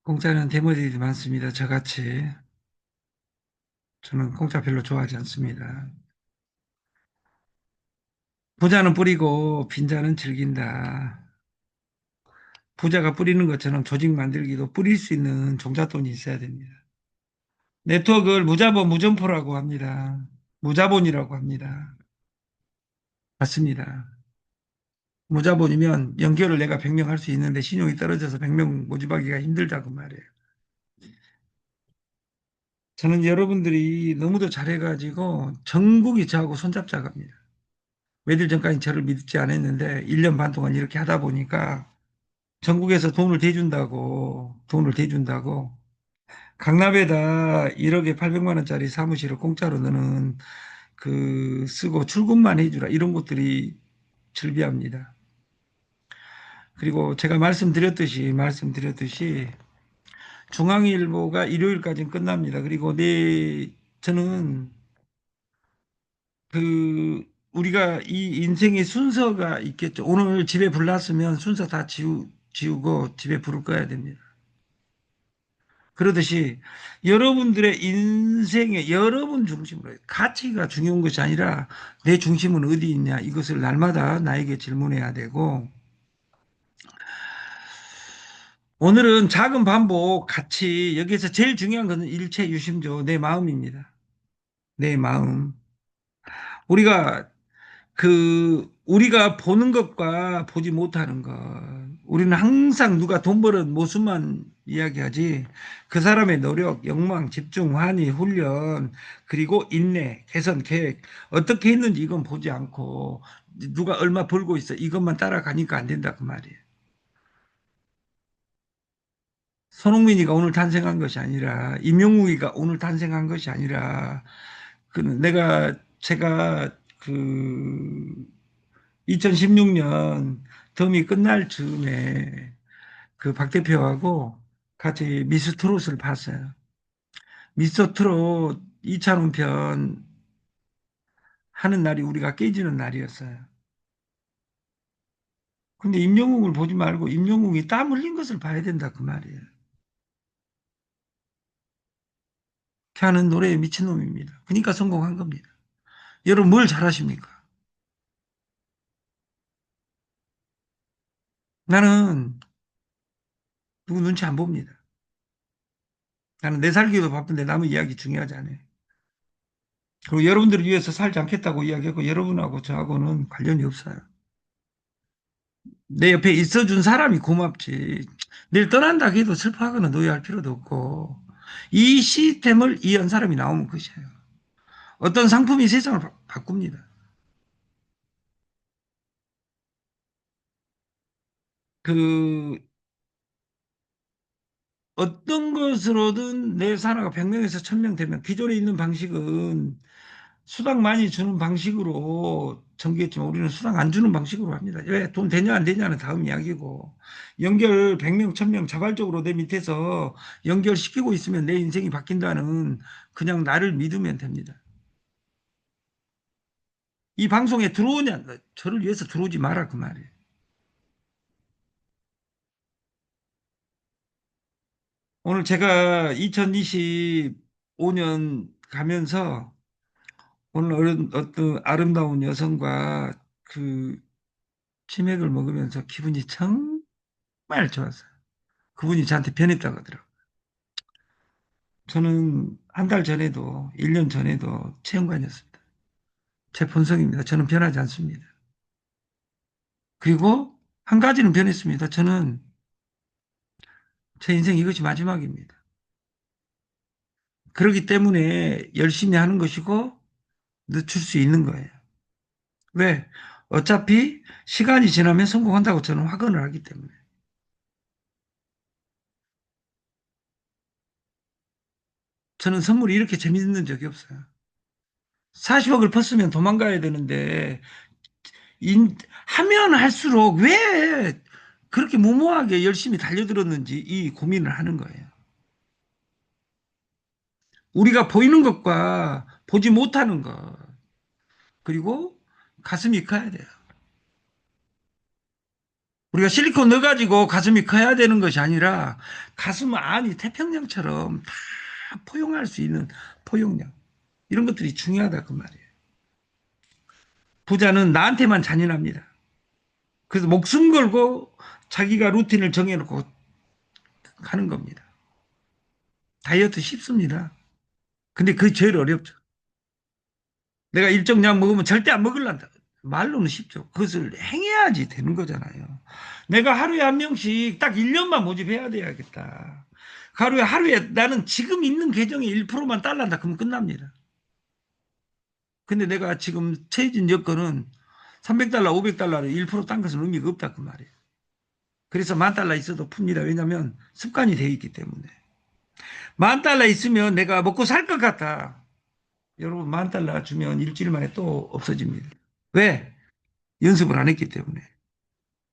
공짜는 데모들이 많습니다. 저같이. 저는 공짜 별로 좋아하지 않습니다. 부자는 뿌리고 빈자는 즐긴다. 부자가 뿌리는 것처럼 조직 만들기도 뿌릴 수 있는 종잣돈이 있어야 됩니다. 네트워크를 무자본 무점포라고 합니다. 무자본이라고 합니다. 맞습니다. 무자본이면 연결을 내가 100명 할 수 있는데 신용이 떨어져서 100명 모집하기가 힘들다고 말이에요. 저는 여러분들이 너무도 잘해가지고 전국이 저하고 손잡자고 합니다. 며칠 전까지 저를 믿지 않았는데 1년 반 동안 이렇게 하다 보니까 전국에서 돈을 대준다고 강남에다 1억에 800만 원짜리 사무실을 공짜로 너는 쓰고 출근만 해주라 이런 것들이 즐비합니다. 그리고 제가 말씀드렸듯이 중앙일보가 일요일까지는 끝납니다. 그리고 저는 우리가 이 인생의 순서가 있겠죠. 오늘 집에 불 났으면 순서 다 지우고 집에 불을 꺼야 됩니다. 그러듯이 여러분들의 인생에 여러분 중심으로 가치가 중요한 것이 아니라 내 중심은 어디 있냐 이것을 날마다 나에게 질문해야 되고 오늘은 작은 반복 같이 여기서 제일 중요한 것은 일체 유심조 내 마음입니다. 내 마음. 우리가 우리가 보는 것과 보지 못하는 것. 우리는 항상 누가 돈 버는 모습만 이야기하지, 그 사람의 노력, 욕망, 집중, 환희, 훈련, 그리고 인내, 개선, 계획, 어떻게 했는지 이건 보지 않고, 누가 얼마 벌고 있어, 이것만 따라가니까 안 된다, 그 말이에요. 손흥민이가 오늘 탄생한 것이 아니라, 임영웅이가 오늘 탄생한 것이 아니라, 제가 2016년 덤이 끝날 즈음에 박 대표하고 같이 미스트롯을 봤어요. 미스터트롯 이찬원 편 하는 날이 우리가 깨지는 날이었어요. 근데 임영웅을 보지 말고 임영웅이 땀 흘린 것을 봐야 된다 그 말이에요. 걔는 노래에 미친놈입니다. 그러니까 성공한 겁니다. 여러분 뭘 잘하십니까? 나는 누구 눈치 안 봅니다. 나는 내 살기도 바쁜데 남의 이야기 중요하지 않아요. 그리고 여러분들을 위해서 살지 않겠다고 이야기하고 여러분하고 저하고는 관련이 없어요. 내 옆에 있어준 사람이 고맙지. 내일 떠난다 해도 슬퍼하거나 노여할 필요도 없고 이 시스템을 이해한 사람이 나오면 끝이에요. 어떤 상품이 세상을 바꿉니다. 그 어떤 것으로든 내 산하가 100명에서 1000명 되면 기존에 있는 방식은 수당 많이 주는 방식으로 전개했지만 우리는 수당 안 주는 방식으로 합니다. 왜? 돈 되냐 안 되냐는 다음 이야기고 연결 100명, 1000명 자발적으로 내 밑에서 연결시키고 있으면 내 인생이 바뀐다는 그냥 나를 믿으면 됩니다. 이 방송에 들어오냐 저를 위해서 들어오지 마라 그 말이에요. 오늘 제가 2025년 가면서 오늘 어떤 아름다운 여성과 치맥을 먹으면서 기분이 정말 좋았어요. 그분이 저한테 변했다고 하더라고요. 저는 한 달 전에도, 1년 전에도 체험관이었습니다. 제 본성입니다. 저는 변하지 않습니다. 그리고 한 가지는 변했습니다. 저는 제 인생 이것이 마지막입니다. 그렇기 때문에 열심히 하는 것이고 늦출 수 있는 거예요. 왜? 어차피 시간이 지나면 성공한다고 저는 확언을 하기 때문에. 저는 선물이 이렇게 재밌는 적이 없어요. 40억을 펐으면 도망가야 되는데 하면 할수록 왜 그렇게 무모하게 열심히 달려들었는지 이 고민을 하는 거예요. 우리가 보이는 것과 보지 못하는 것, 그리고 가슴이 커야 돼요. 우리가 실리콘 넣어가지고 가슴이 커야 되는 것이 아니라 가슴 안이 태평양처럼 다 포용할 수 있는 포용력. 이런 것들이 중요하다 그 말이에요. 부자는 나한테만 잔인합니다. 그래서 목숨 걸고 자기가 루틴을 정해놓고 하는 겁니다. 다이어트 쉽습니다. 근데 그게 제일 어렵죠. 내가 일정량 먹으면 절대 안 먹을란다. 말로는 쉽죠. 그것을 행해야지 되는 거잖아요. 내가 하루에 한 명씩 딱 1년만 모집해야 돼야겠다. 하루에 나는 지금 있는 계정의 1%만 딸란다. 그러면 끝납니다. 근데 내가 지금 처해진 여건은 300달러, 500달러를 1%딴 것은 의미가 없다. 그 말이에요. 그래서 10,000달러 있어도 풉니다. 왜냐하면 습관이 되어 있기 때문에. 10,000달러 있으면 내가 먹고 살 것 같다. 여러분 10,000달러 주면 일주일 만에 또 없어집니다. 왜? 연습을 안 했기 때문에.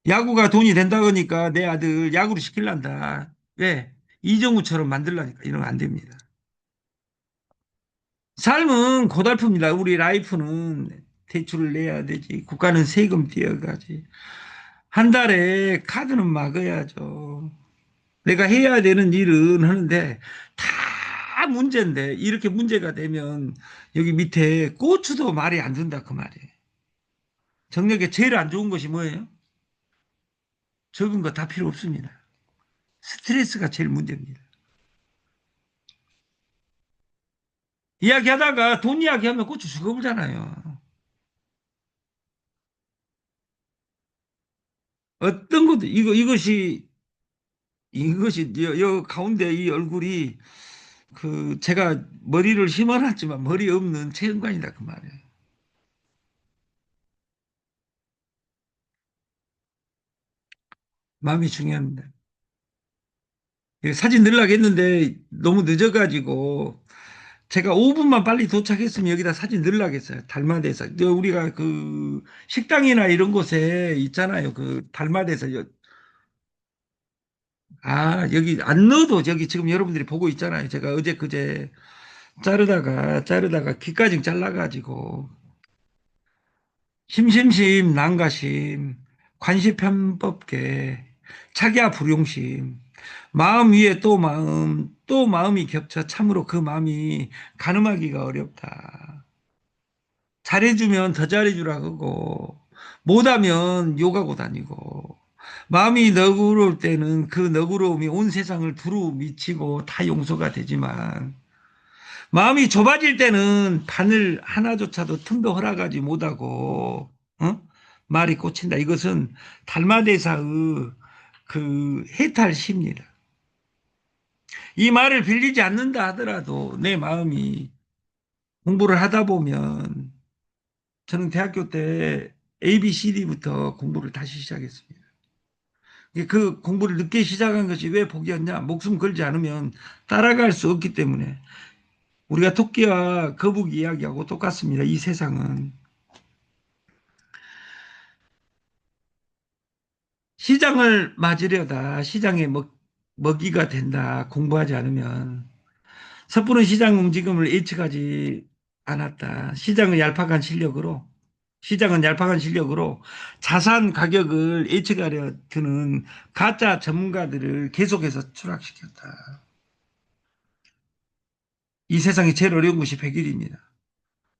야구가 돈이 된다 그러니까 내 아들 야구를 시킬란다. 왜? 이정우처럼 만들라니까 이러면 안 됩니다. 삶은 고달픕니다. 우리 라이프는 대출을 내야 되지. 국가는 세금 떼어가지. 한 달에 카드는 막아야죠. 내가 해야 되는 일은 하는데 다 문제인데 이렇게 문제가 되면 여기 밑에 고추도 말이 안 된다 그 말이에요. 정력에 제일 안 좋은 것이 뭐예요? 적은 거 다 필요 없습니다. 스트레스가 제일 문제입니다. 이야기하다가 돈 이야기하면 고추 죽어버잖아요. 어떤 것도 이것이 여 가운데 이 얼굴이 그 제가 머리를 심어놨지만 머리 없는 체험관이다 그 말이에요. 마음이 중요합니다. 사진 넣으려고 했는데 너무 늦어가지고 제가 5분만 빨리 도착했으면 여기다 사진 넣으려고 했어요. 달마대에서. 우리가 그 식당이나 이런 곳에 있잖아요. 그 달마대에서. 여기 안 넣어도 여기 지금 여러분들이 보고 있잖아요. 제가 어제 그제 자르다가 귀까지 잘라가지고 심심심 난가심 관시편법계 차기야 불용심 마음 위에 또 마음 또 마음이 겹쳐 참으로 그 마음이 가늠하기가 어렵다. 잘해주면 더 잘해주라 그러고 못하면 욕하고 다니고 마음이 너그러울 때는 그 너그러움이 온 세상을 두루 미치고 다 용서가 되지만 마음이 좁아질 때는 바늘 하나조차도 틈도 허락하지 못하고 어? 말이 꽂힌다. 이것은 달마대사의 그 해탈시입니다. 이 말을 빌리지 않는다 하더라도 내 마음이 공부를 하다 보면 저는 대학교 때 ABCD부터 공부를 다시 시작했습니다. 그 공부를 늦게 시작한 것이 왜 복이었냐? 목숨 걸지 않으면 따라갈 수 없기 때문에 우리가 토끼와 거북이 이야기하고 똑같습니다. 이 세상은 시장을 맞으려다 시장의 먹이가 된다. 공부하지 않으면 섣부른 시장 움직임을 예측하지 않았다. 시장은 얄팍한 실력으로 자산 가격을 예측하려 드는 가짜 전문가들을 계속해서 추락시켰다. 이 세상에 제일 어려운 것이 100일입니다.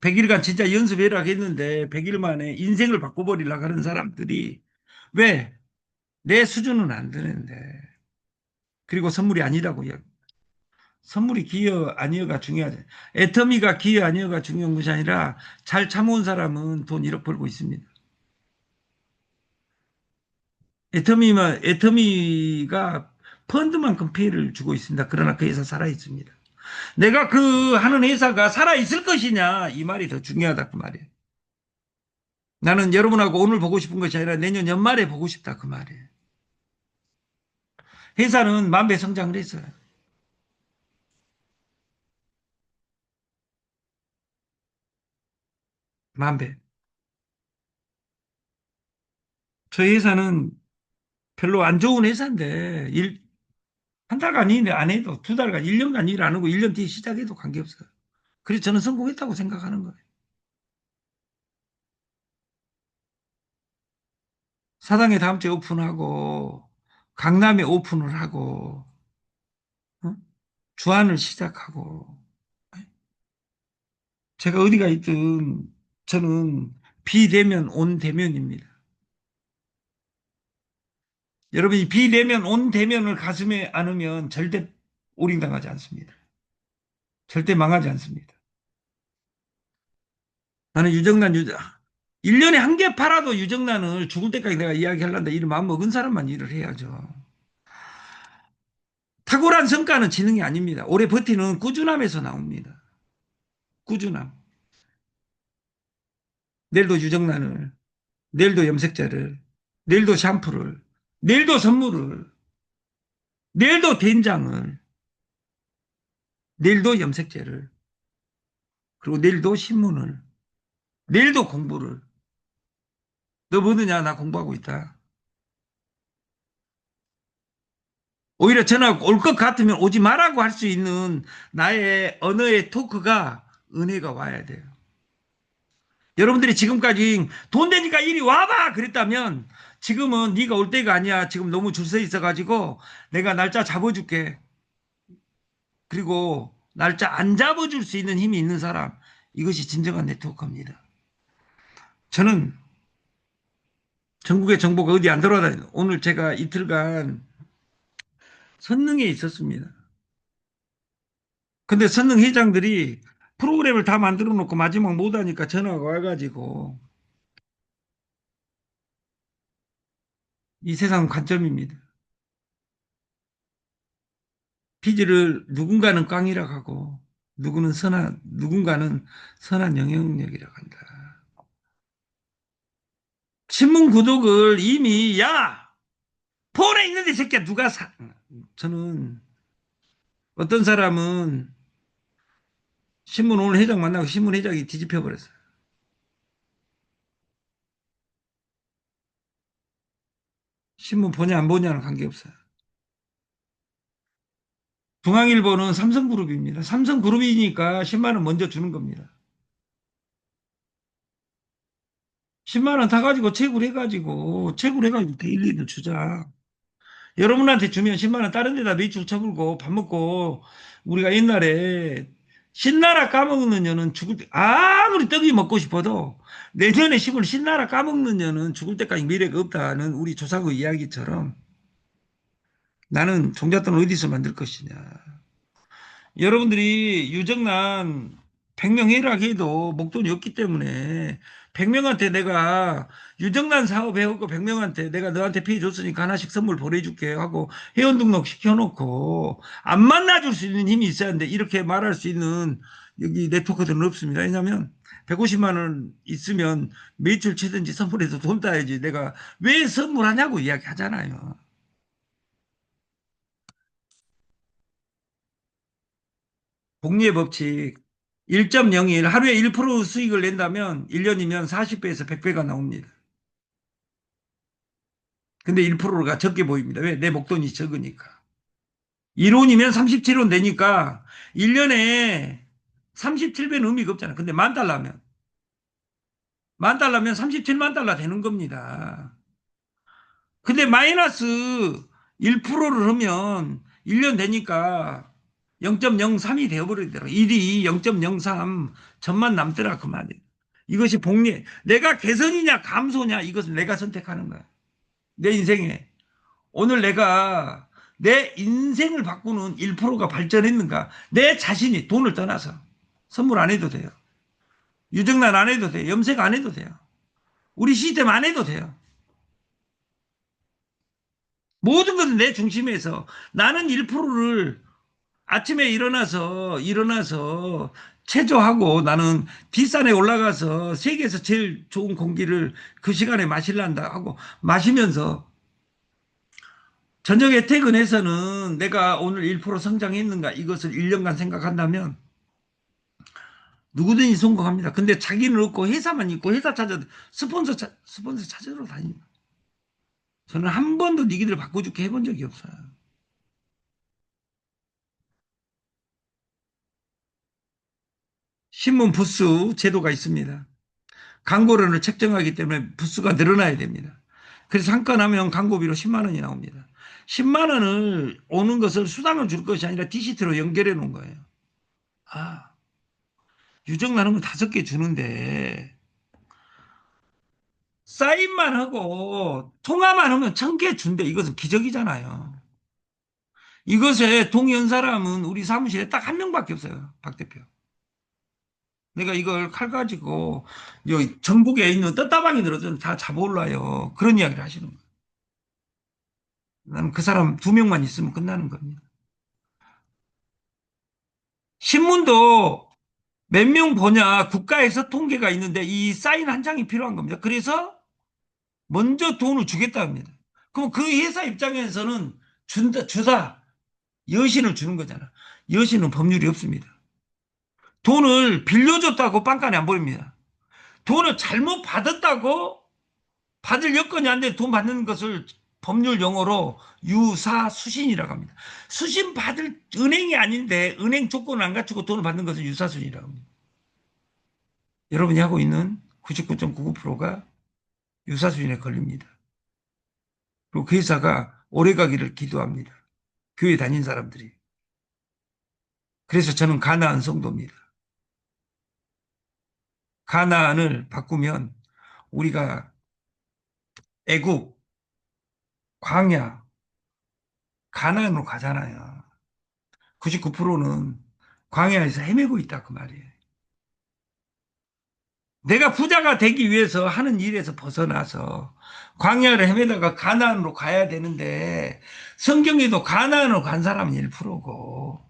100일간 진짜 연습해라 했는데 100일 만에 인생을 바꿔버리려고 하는 사람들이 왜? 내 수준은 안 되는데. 그리고 선물이 아니라고요. 선물이 기여 아니여가 중요하죠. 애터미가 기여 아니여가 중요한 것이 아니라 잘 참아온 사람은 돈 1억 벌고 있습니다. 애터미가 펀드만큼 피해를 주고 있습니다. 그러나 그 회사 살아 있습니다. 내가 그 하는 회사가 살아 있을 것이냐 이 말이 더 중요하다 그 말이에요. 나는 여러분하고 오늘 보고 싶은 것이 아니라 내년 연말에 보고 싶다 그 말이에요. 회사는 만배 성장을 했어요. 만배. 저희 회사는 별로 안 좋은 회사인데 한 달간 일 안 해도 2달간 1년간 일 안 하고 1년 뒤에 시작해도 관계없어요. 그래서 저는 성공했다고 생각하는 거예요. 사당에 다음 주에 오픈하고 강남에 오픈을 하고 어? 주안을 시작하고 제가 어디가 있든 저는 비대면 온 대면입니다. 여러분이 비대면 온 대면을 가슴에 안으면 절대 오링당하지 않습니다. 절대 망하지 않습니다. 나는 유정란 1년에 한 개 팔아도 유정란을 죽을 때까지 내가 이야기하려는데 이런 마음 먹은 사람만 일을 해야죠. 탁월한 성과는 지능이 아닙니다. 오래 버티는 꾸준함에서 나옵니다. 꾸준함. 내일도 유정란을, 내일도 염색제를, 내일도 샴푸를, 내일도 선물을, 내일도 된장을, 내일도 염색제를, 그리고 내일도 신문을, 내일도 공부를. 너 뭐느냐? 나 공부하고 있다. 오히려 전화 올 것 같으면 오지 말라고 할 수 있는 나의 언어의 토크가 은혜가 와야 돼요. 여러분들이 지금까지 돈 되니까 이리 와봐 그랬다면 지금은 네가 올 때가 아니야. 지금 너무 줄 서 있어가지고 내가 날짜 잡아줄게. 그리고 날짜 안 잡아줄 수 있는 힘이 있는 사람, 이것이 진정한 네트워크입니다. 저는 전국의 정보가 어디 안 돌아다니는 오늘 제가 이틀간 선릉에 있었습니다. 근데 선릉 회장들이 프로그램을 다 만들어 놓고 마지막 못 하니까 전화가 와가지고 이 세상 관점입니다. 피지를 누군가는 깡이라고 하고 누군가는 선한 영향력이라고 한다. 신문 구독을 이미 야 폰에 있는데 이 새끼야 누가 사 저는 어떤 사람은 신문 오늘 회장 만나고 신문 회장이 뒤집혀 버렸어요. 신문 보냐 안 보냐는 관계없어요. 중앙일보는 삼성그룹입니다. 삼성그룹이니까 10만 원 먼저 주는 겁니다. 10만 원 다 가지고 채굴해가지고 데일리를 주자. 여러분한테 주면 10만 원 다른 데다 매출 쳐불고 밥 먹고 우리가 옛날에 신나라 까먹는 년은 죽을 때 아무리 떡이 먹고 싶어도 내년에 시골 신나라 까먹는 년은 죽을 때까지 미래가 없다는 우리 조상의 이야기처럼 나는 종잣돈 어디서 만들 것이냐. 여러분들이 유정란 100명 해라 해도 목돈이 없기 때문에 100명한테 내가 유정란 사업 해오고 100명한테 내가 너한테 피해 줬으니까 하나씩 선물 보내줄게 하고 회원 등록 시켜놓고 안 만나줄 수 있는 힘이 있어야 하는데 이렇게 말할 수 있는 여기 네트워크들은 없습니다. 왜냐하면 150만 원 있으면 매출 치든지 선물해서 돈 따야지 내가 왜 선물하냐고 이야기하잖아요. 복리의 법칙 1.01 하루에 1% 수익을 낸다면 1년이면 40배에서 100배가 나옵니다. 근데 1%가 적게 보입니다. 왜? 내 목돈이 적으니까. 1원이면 37원 되니까 1년에 37배는 의미가 없잖아. 근데 만 달러면 37만 달러 되는 겁니다. 근데 마이너스 1%를 하면 1년 되니까 0.03이 되어버리더라고. 1이 0.03 점만 남더라 그 말이에요. 이것이 복리. 내가 개선이냐 감소냐 이것을 내가 선택하는 거야. 내 인생에. 오늘 내가 내 인생을 바꾸는 1%가 발전했는가. 내 자신이 돈을 떠나서 선물 안 해도 돼요. 유정란 안 해도 돼요. 염색 안 해도 돼요. 우리 시스템 안 해도 돼요. 모든 것은 내 중심에서 나는 1%를 아침에 일어나서 체조하고 나는 뒷산에 올라가서 세계에서 제일 좋은 공기를 그 시간에 마실란다 하고 마시면서 저녁에 퇴근해서는 내가 오늘 1% 성장했는가 이것을 1년간 생각한다면 누구든지 성공합니다. 근데 자기는 없고 회사만 있고 회사 스폰서 찾으러 다닙니다. 저는 한 번도 니기들 바꿔줄게 해본 적이 없어요. 신문 부수 제도가 있습니다. 광고료를 책정하기 때문에 부수가 늘어나야 됩니다. 그래서 한 건 하면 광고비로 10만 원이 나옵니다. 10만 원을 오는 것을 수당을 줄 것이 아니라 DCT로 연결해 놓은 거예요. 아, 유정 나누면 5개 주는데 사인만 하고 통화만 하면 1,000개 준대. 이것은 기적이잖아요. 이것에 동의한 사람은 우리 사무실에 딱 한 명밖에 없어요. 박 대표. 내가 이걸 칼 가지고 여기 전국에 있는 떴다방이들은 다 잡아올라요. 그런 이야기를 하시는 거예요. 나는 그 사람 2명만 있으면 끝나는 겁니다. 신문도 몇 명 보냐 국가에서 통계가 있는데 이 사인 한 장이 필요한 겁니다. 그래서 먼저 돈을 주겠다 합니다. 그럼 그 회사 입장에서는 주다. 여신을 주는 거잖아. 여신은 법률이 없습니다. 돈을 빌려줬다고 빵간에 안 보입니다. 돈을 잘못 받았다고 받을 여건이 안 돼 돈 받는 것을 법률 용어로 유사수신이라고 합니다. 수신 받을 은행이 아닌데 은행 조건을 안 갖추고 돈을 받는 것을 유사수신이라고 합니다. 여러분이 하고 있는 99.99%가 유사수신에 걸립니다. 그리고 그 회사가 오래 가기를 기도합니다. 교회 다닌 사람들이. 그래서 저는 가나안 성도입니다. 가나안을 바꾸면 우리가 애국, 광야, 가나안으로 가잖아요. 99%는 광야에서 헤매고 있다 그 말이에요. 내가 부자가 되기 위해서 하는 일에서 벗어나서 광야를 헤매다가 가나안으로 가야 되는데 성경에도 가나안으로 간 사람은 1%고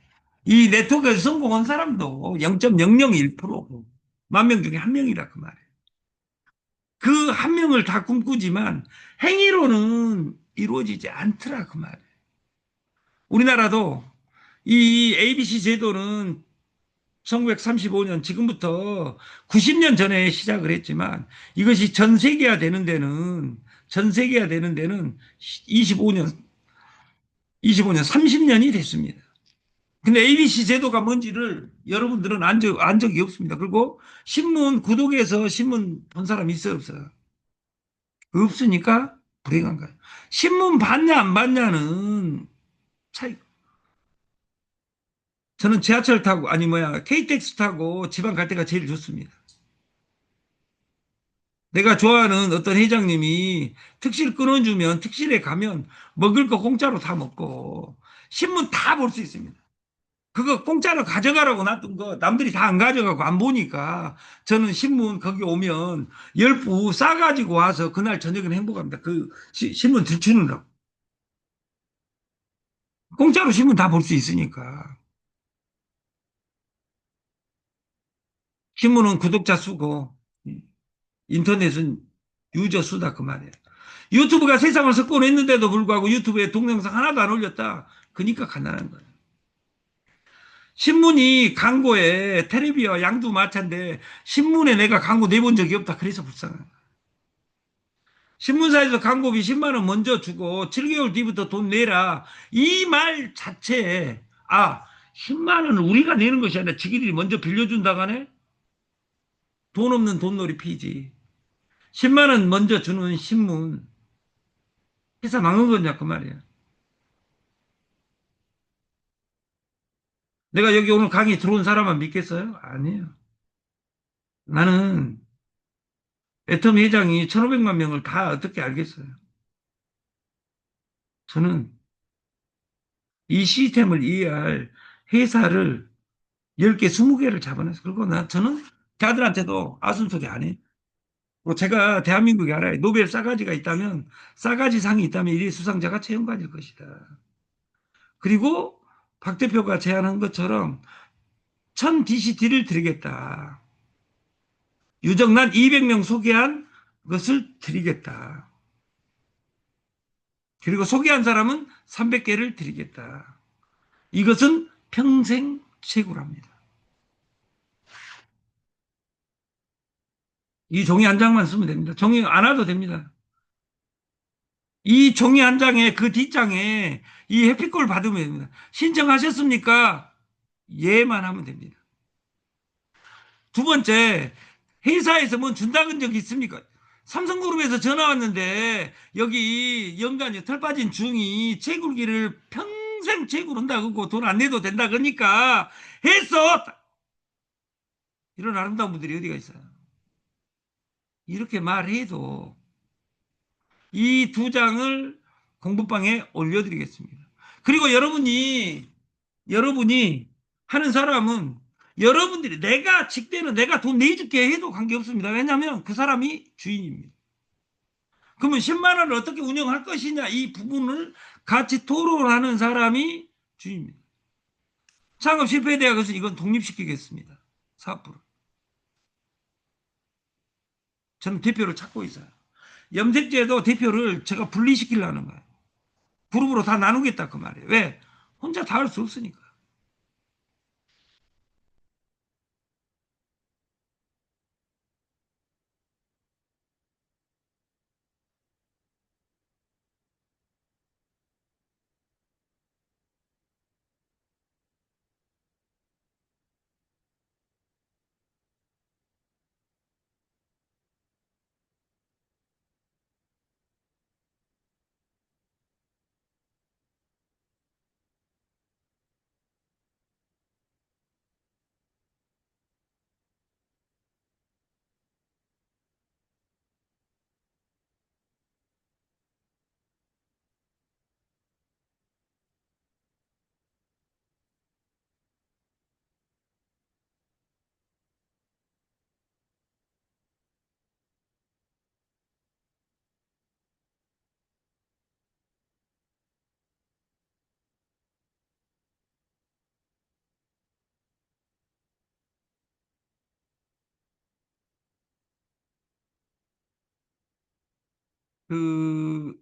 이 네트워크에서 성공한 사람도 0.001%고 10,000명 중에 1명이라 그 말이에요. 그 1명을 다 꿈꾸지만 행위로는 이루어지지 않더라 그 말이에요. 우리나라도 이 ABC 제도는 1935년 지금부터 90년 전에 시작을 했지만 이것이 전 세계화 되는 데는 25년 30년이 됐습니다. 근데 ABC 제도가 뭔지를 여러분들은 안 적이 없습니다. 그리고 신문 구독해서 신문 본 사람이 있어요, 없어요? 없으니까 불행한 거예요. 신문 받냐 안 받냐는 차이. 저는 지하철 타고 아니 뭐야 KTX 타고 지방 갈 때가 제일 좋습니다. 내가 좋아하는 어떤 회장님이 특실 끊어주면 특실에 가면 먹을 거 공짜로 다 먹고 신문 다 볼 수 있습니다. 그거 공짜로 가져가라고 놔둔 거 남들이 다 안 가져가고 안 보니까 저는 신문 거기 오면 10부 싸가지고 와서 그날 저녁은 행복합니다. 그 신문 들추느라고. 공짜로 신문 다 볼 수 있으니까. 신문은 구독자 수고 인터넷은 유저 수다 그 말이에요. 유튜브가 세상을 석권했는데도 불구하고 유튜브에 동영상 하나도 안 올렸다. 그러니까 가난한 거예요. 신문이 광고에 텔레비와 양두마차인데 신문에 내가 광고 내본 적이 없다. 그래서 불쌍한 거예요. 신문사에서 광고비 10만 원 먼저 주고 7개월 뒤부터 돈 내라. 이 말 자체에 10만 원을 우리가 내는 것이 아니라 지들이 먼저 빌려준다고 하네? 돈 없는 돈놀이 피지. 10만 원 먼저 주는 신문. 회사 망한 거냐 그 말이야. 내가 여기 오늘 강의 들어온 사람만 믿겠어요? 아니에요. 나는 애텀 회장이 1,500만 명을 다 어떻게 알겠어요? 저는 이 시스템을 이해할 회사를 10개, 20개를 잡아냈어요. 그리고 저는 걔들한테도 아순소리 안 해요. 그리고 제가 대한민국에 알아요. 노벨 싸가지가 있다면, 싸가지 상이 있다면 이 수상자가 채용받을 것이다. 그리고 박 대표가 제안한 것처럼 1000DCT를 드리겠다. 유정란 200명 소개한 것을 드리겠다. 그리고 소개한 사람은 300개를 드리겠다. 이것은 평생 최고랍니다. 이 종이 한 장만 쓰면 됩니다. 종이 안 와도 됩니다. 이 종이 한 장에 그 뒷장에 이 해피콜 받으면 됩니다. 신청하셨습니까? 예만 하면 됩니다. 두 번째, 회사에서 뭐 준다는 적이 있습니까? 삼성그룹에서 전화 왔는데 여기 연간이 털 빠진 중이 채굴기를 평생 채굴한다 그러고 돈 안 내도 된다 그러니까 했어. 이런 아름다운 분들이 어디가 있어요? 이렇게 말해도 이 두 장을 공부방에 올려드리겠습니다. 그리고 여러분이 하는 사람은 여러분들이 내가 직대는 내가 돈 내줄게 해도 관계없습니다. 왜냐하면 그 사람이 주인입니다. 그러면 10만 원을 어떻게 운영할 것이냐 이 부분을 같이 토론하는 사람이 주인입니다. 창업 실패에 대해서 이건 독립시키겠습니다. 사업부를. 저는 대표를 찾고 있어요. 염색제도 대표를 제가 분리시키려는 거예요. 그룹으로 다 나누겠다 그 말이에요. 왜? 혼자 다 할 수 없으니까. 그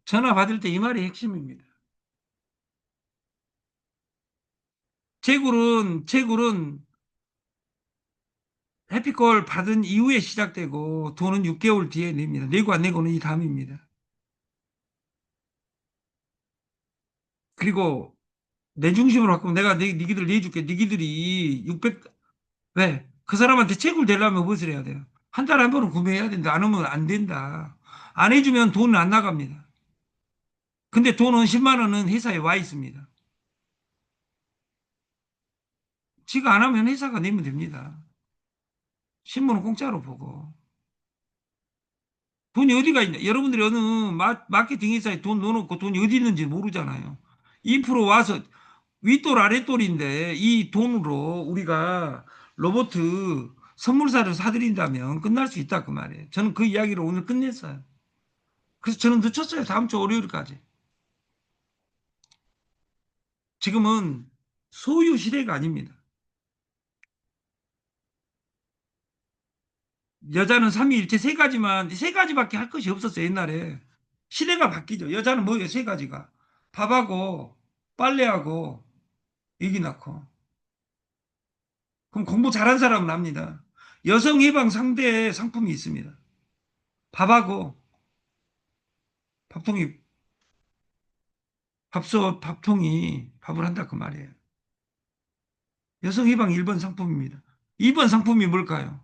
전화 받을 때 이 말이 핵심입니다. 채굴은 해피콜 받은 이후에 시작되고 돈은 6개월 뒤에 냅니다. 내고 안 내고는 이 다음입니다. 그리고 내 중심으로 바꾸면 내가 니기들 내줄게. 니기들이 600 왜? 그 사람한테 채굴 되려면 무엇을 해야 돼요? 한 달에 한 번은 구매해야 된다. 안 하면 안 된다. 안 해주면 돈은 안 나갑니다. 근데 돈은 10만 원은 회사에 와 있습니다. 지가 안 하면 회사가 내면 됩니다. 신문은 공짜로 보고. 돈이 어디가 있냐? 여러분들이 어느 마케팅 회사에 돈 넣어놓고 돈이 어디 있는지 모르잖아요. 2% 와서 윗돌 아랫돌인데 이 돈으로 우리가 로봇 선물사를 사드린다면 끝날 수 있다 그 말이에요. 저는 그 이야기를 오늘 끝냈어요. 그래서 저는 늦췄어요. 다음 주 월요일까지. 지금은 소유 시대가 아닙니다. 여자는 삼위일체 세 가지밖에 할 것이 없었어요. 옛날에. 시대가 바뀌죠. 여자는 뭐예요? 세 가지가. 밥하고 빨래하고 애기 낳고. 그럼 공부 잘한 사람은 압니다. 여성 해방 상대 상품이 있습니다. 밥하고 밥통이 밥통이 밥을 한다 그 말이에요. 여성 해방 1번 상품입니다. 2번 상품이 뭘까요?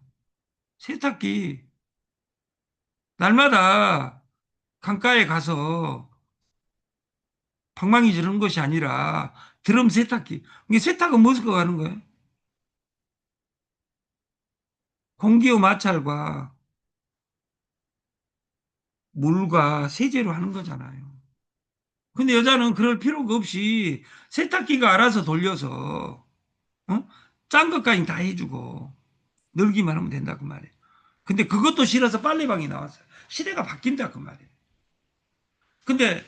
세탁기. 날마다 강가에 가서 방망이 지르는 것이 아니라 드럼 세탁기. 이게 세탁은 무엇을 하는 거예요? 공기의 마찰과 물과 세제로 하는 거잖아요. 근데 여자는 그럴 필요가 없이 세탁기가 알아서 돌려서 어? 짠 것까지 다 해주고 늘기만 하면 된다 그 말이에요. 근데 그것도 싫어서 빨래방이 나왔어요. 시대가 바뀐다 그 말이에요. 근데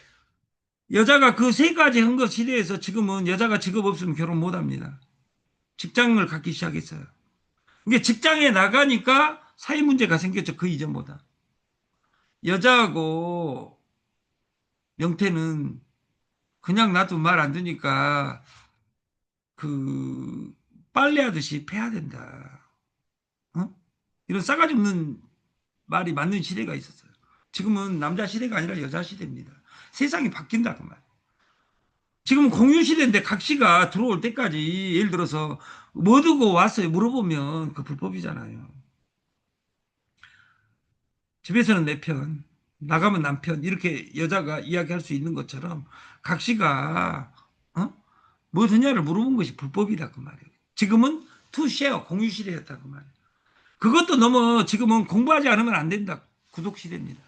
여자가 그 세 가지 한 것 시대에서 지금은 여자가 직업 없으면 결혼 못 합니다. 직장을 갖기 시작했어요. 이게 직장에 나가니까 사회 문제가 생겼죠. 그 이전보다. 여자하고 명태는 그냥 놔도 말 안 듣니까 그 빨래하듯이 패야 된다. 어? 이런 싸가지 없는 말이 맞는 시대가 있었어요. 지금은 남자 시대가 아니라 여자 시대입니다. 세상이 바뀐다 그 말. 지금은 공유 시대인데 각 씨가 들어올 때까지 예를 들어서 뭐 두고 왔어요 물어보면 그 불법이잖아요. 집에서는 내 편, 나가면 남편, 이렇게 여자가 이야기할 수 있는 것처럼 각시가, 어? 뭐 드냐를 물어본 것이 불법이다, 그 말이에요. 지금은 투쉐어, 공유 시대였다, 그 말이에요. 그것도 너무 지금은 공부하지 않으면 안 된다. 구독 시대입니다.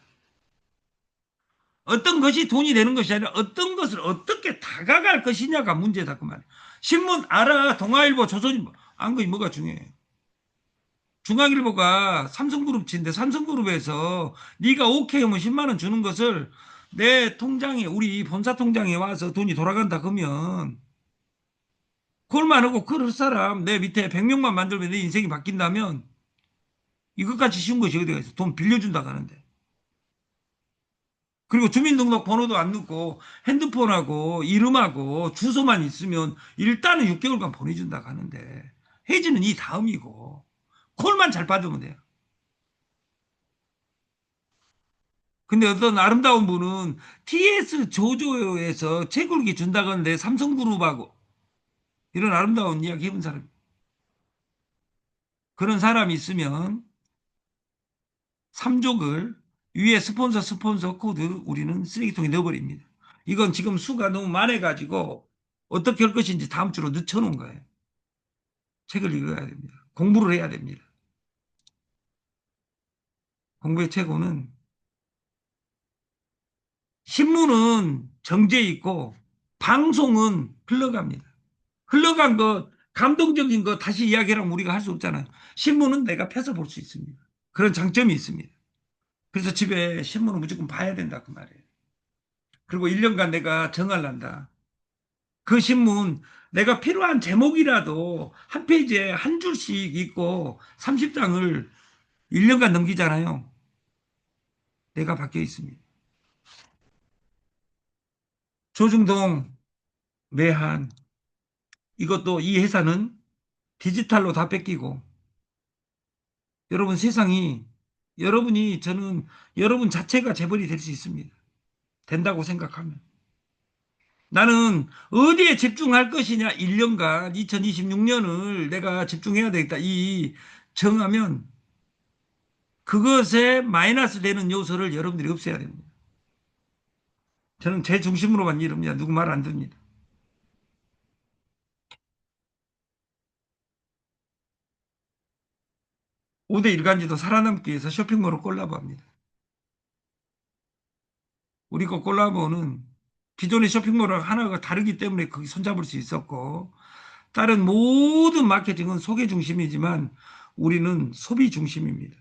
어떤 것이 돈이 되는 것이 아니라 어떤 것을 어떻게 다가갈 것이냐가 문제다, 그 말이에요. 신문 알아. 동아일보, 조선일보. 안 거이 뭐가 중요해. 중앙일보가 삼성그룹 치인데 삼성그룹에서 네가 오케이 하면 10만 원 주는 것을 내 통장에 우리 본사 통장에 와서 돈이 돌아간다 그러면 그걸만 하고 그럴 사람 내 밑에 100명만 만들면 내 인생이 바뀐다면 이것같이 쉬운 것이 어디가 있어. 돈 빌려준다 가는데. 그리고 주민등록 번호도 안 넣고 핸드폰하고 이름하고 주소만 있으면 일단은 6개월간 보내준다 가는데 해지는 이 다음이고 콜만 잘 받으면 돼요. 근데 어떤 아름다운 분은 TS 조조에서 채굴기 준다고 하는데 삼성그룹하고 이런 아름다운 이야기 해본 사람 그런 사람이 있으면 삼족을 위에 스폰서 코드 우리는 쓰레기통에 넣어버립니다. 이건 지금 수가 너무 많아가지고 어떻게 할 것인지 다음 주로 늦춰놓은 거예요. 책을 읽어야 됩니다. 공부를 해야 됩니다. 공부의 최고는 신문은 정제 있고 방송은 흘러갑니다. 흘러간 것, 감동적인 거 다시 이야기하면 우리가 할 수 없잖아요. 신문은 내가 펴서 볼 수 있습니다. 그런 장점이 있습니다. 그래서 집에 신문을 무조건 봐야 된다 그 말이에요. 그리고 1년간 내가 정할란다. 그 신문 내가 필요한 제목이라도 한 페이지에 한 줄씩 읽고 30장을 1년간 넘기잖아요. 내가 바뀌어 있습니다. 조중동, 매한 이것도 이 회사는 디지털로 다 뺏기고 여러분 세상이 여러분이 저는 여러분 자체가 재벌이 될 수 있습니다. 된다고 생각하면. 나는 어디에 집중할 것이냐 1년간 2026년을 내가 집중해야 되겠다. 이 정하면 그것에 마이너스 되는 요소를 여러분들이 없애야 됩니다. 저는 제 중심으로만 이럽니다. 누구 말 안 듣습니다. 5대 일간지도 살아남기 위해서 쇼핑몰을 콜라보 합니다. 우리 거 콜라보는 기존의 쇼핑몰 하나가 다르기 때문에 거기 손잡을 수 있었고 다른 모든 마케팅은 소개 중심이지만 우리는 소비 중심입니다.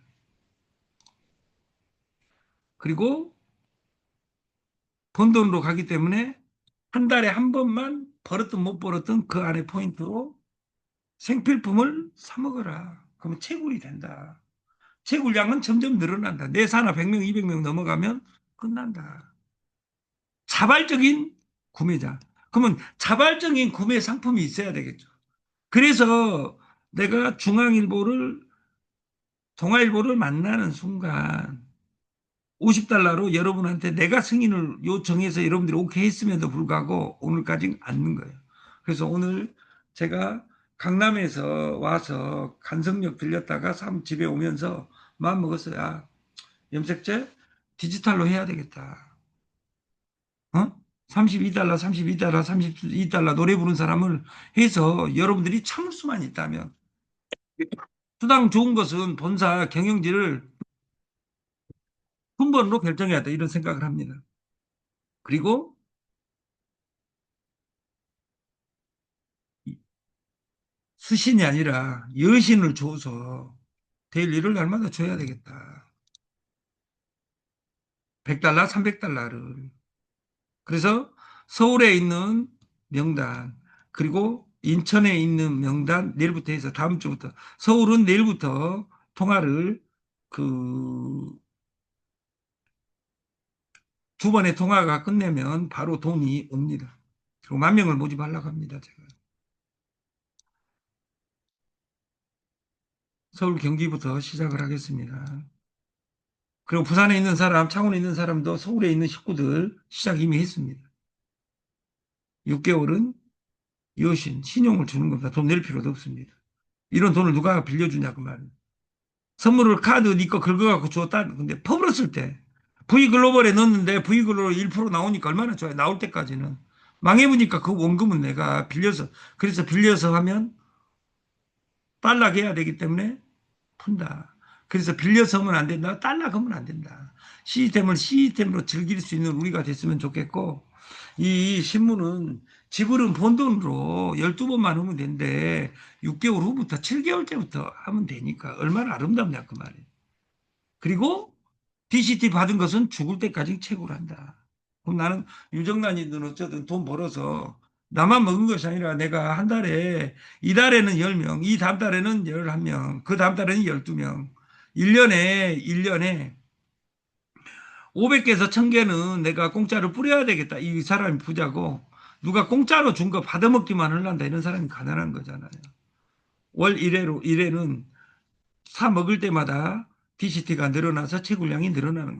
그리고 번 돈으로 가기 때문에 한 달에 한 번만 벌었든 못 벌었든 그 안에 포인트로 생필품을 사 먹어라. 그러면 채굴이 된다. 채굴량은 점점 늘어난다. 내 산하 100명, 200명 넘어가면 끝난다. 자발적인 구매자. 그러면 자발적인 구매 상품이 있어야 되겠죠. 그래서 내가 중앙일보를 동아일보를 만나는 순간 50달러로 여러분한테 내가 승인을 요청해서 여러분들이 오케이 했음에도 불구하고 오늘까지 않는 거예요. 그래서 오늘 제가 강남에서 와서 간성역 들렸다가 집에 오면서 마음 먹었어요. 아, 염색제 디지털로 해야 되겠다. 어? 32달러, 32달러, 32달러 노래 부른 사람을 해서 여러분들이 참을 수만 있다면 수당 좋은 것은 본사 경영진을 근본으로 결정해야 돼. 이런 생각을 합니다. 그리고 수신이 아니라 여신을 줘서 데일리를 날마다 줘야 되겠다. 100달러, 300달러를. 그래서 서울에 있는 명단, 그리고 인천에 있는 명단 내일부터 해서 다음 주부터 서울은 내일부터 통화를 그 두 번의 통화가 끝내면 바로 돈이 옵니다. 그리고 10,000명을 모집하려고 합니다. 제가. 서울 경기부터 시작을 하겠습니다. 그리고 부산에 있는 사람, 창원에 있는 사람도 서울에 있는 식구들 시작 이미 했습니다. 6개월은 여신, 신용을 주는 겁니다. 돈 낼 필요도 없습니다. 이런 돈을 누가 빌려주냐, 그 말은. 선물을 카드 니 거 긁어갖고 줬다. 근데 퍼블었을 때 V글로벌에 넣었는데 V글로벌 1% 나오니까 얼마나 좋아요. 나올 때까지는. 망해보니까 그 원금은 내가 빌려서, 그래서 빌려서 하면 딸락해야 되기 때문에 푼다. 그래서 빌려서 하면 안 된다. 딸락하면 안 된다. 시스템을 시스템으로 즐길 수 있는 우리가 됐으면 좋겠고, 이 신문은 지불은 본돈으로 12번만 하면 되는데 6개월 후부터 7개월째부터 하면 되니까 얼마나 아름답냐 그 말이에요. 그리고 DCT 받은 것은 죽을 때까지 채굴 한다. 그럼 나는 유정란이든 어쩌든 돈 벌어서 나만 먹은 것이 아니라 내가 한 달에 이달에는 10명, 이 다음 달에는 11명, 그 다음 달에는 12명. 1년에 500개에서 1000개는 내가 공짜로 뿌려야 되겠다. 이 사람이 부자고 누가 공짜로 준 거 받아먹기만 하려다 이런 사람이 가난한 거잖아요. 월 1회로 1회는 사 먹을 때마다 DCT가 늘어나서 채굴량이 늘어나는 거예요.